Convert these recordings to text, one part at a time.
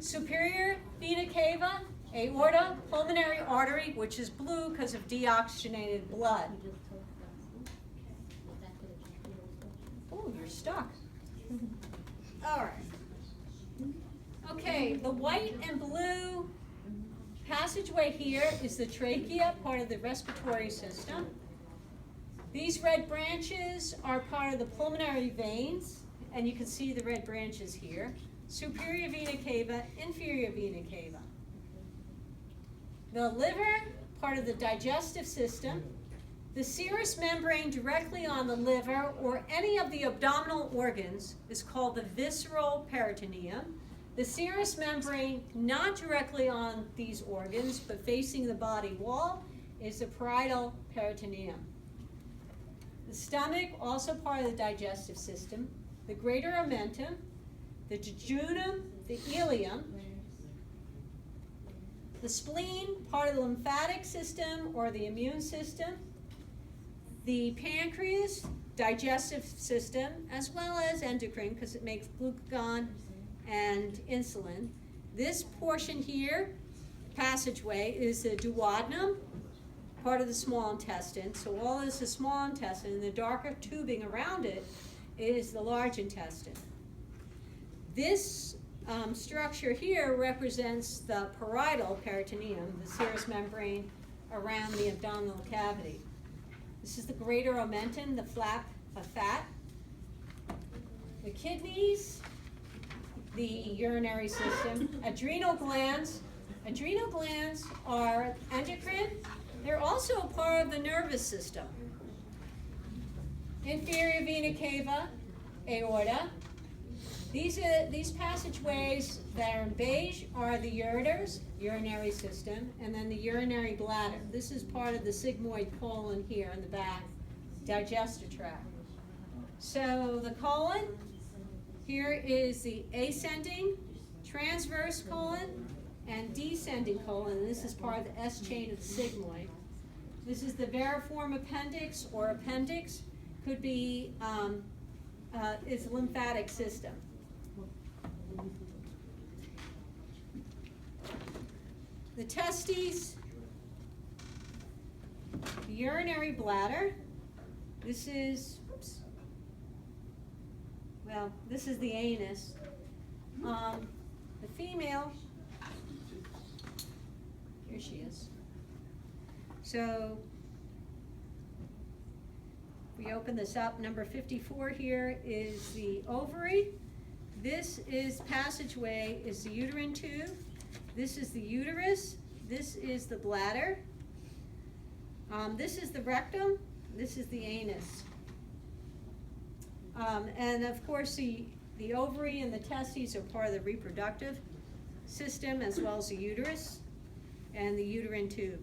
Superior vena cava, aorta, pulmonary artery, which is blue because of deoxygenated blood. Oh, you're stuck. All right. Okay, the white and blue passageway here is the trachea, part of the respiratory system. These red branches are part of the pulmonary veins, and you can see the red branches here. Superior vena cava, inferior vena cava. The liver, part of the digestive system. The serous membrane directly on the liver or any of the abdominal organs is called the visceral peritoneum. The serous membrane not directly on these organs but facing the body wall is the parietal peritoneum. The stomach, also part of the digestive system. The greater omentum, the jejunum, the ileum. The spleen, part of the lymphatic system or the immune system. The pancreas, digestive system, as well as endocrine because it makes glucagon and insulin. This portion here, passageway, is the duodenum, part of the small intestine. So all this is the small intestine, and the darker tubing around it is the large intestine. This structure here represents the parietal peritoneum, the serous membrane around the abdominal cavity. This is the greater omentum, the flap of fat. The kidneys, the urinary system, adrenal glands. Adrenal glands are endocrine. They're also a part of the nervous system. Inferior vena cava, aorta. These passageways that are in beige are the ureters, urinary system, and then the urinary bladder. This is part of the sigmoid colon here in the back, digestive tract. So the colon, here is the ascending, transverse colon, and descending colon. And this is part of the S chain of the sigmoid. This is the variform appendix or appendix. Could be, it's a lymphatic system. The testes, the urinary bladder. This is, this is the anus. The female, here she is. So we open this up. Number 54 here is the ovary. This is passageway is the uterine tube. This is the uterus. This is the bladder. This is the rectum. This is the anus. And of course the ovary and the testes are part of the reproductive system as well as the uterus and the uterine tube.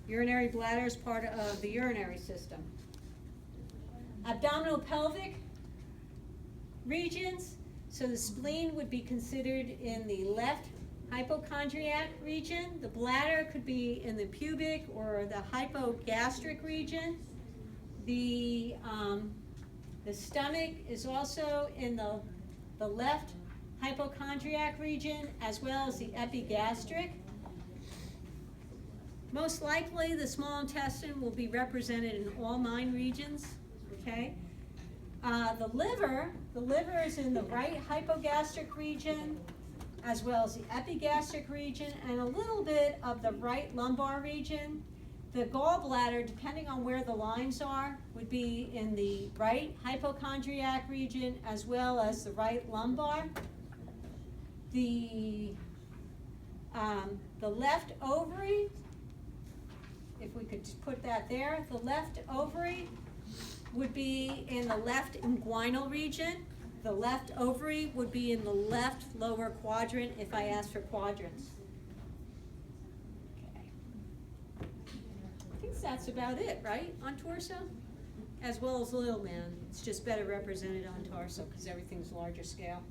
Urinary bladder is part of the urinary system. Abdominal pelvic regions. So the spleen would be considered in the left hypochondriac region. The bladder could be in the pubic or the hypogastric region. The stomach is also in the left hypochondriac region as well as the epigastric. Most likely the small intestine will be represented in all 9 regions, okay? The liver is in the right hypogastric region as well as the epigastric region and a little bit of the right lumbar region. The gallbladder, depending on where the lines are, would be in the right hypochondriac region as well as the right lumbar. The left ovary, if we could put that there, the left ovary would be in the left inguinal region. The left ovary would be in the left lower quadrant if I asked for quadrants. Okay. I think that's about it, right, on torso? As well as little man. It's just better represented on torso because everything's larger scale.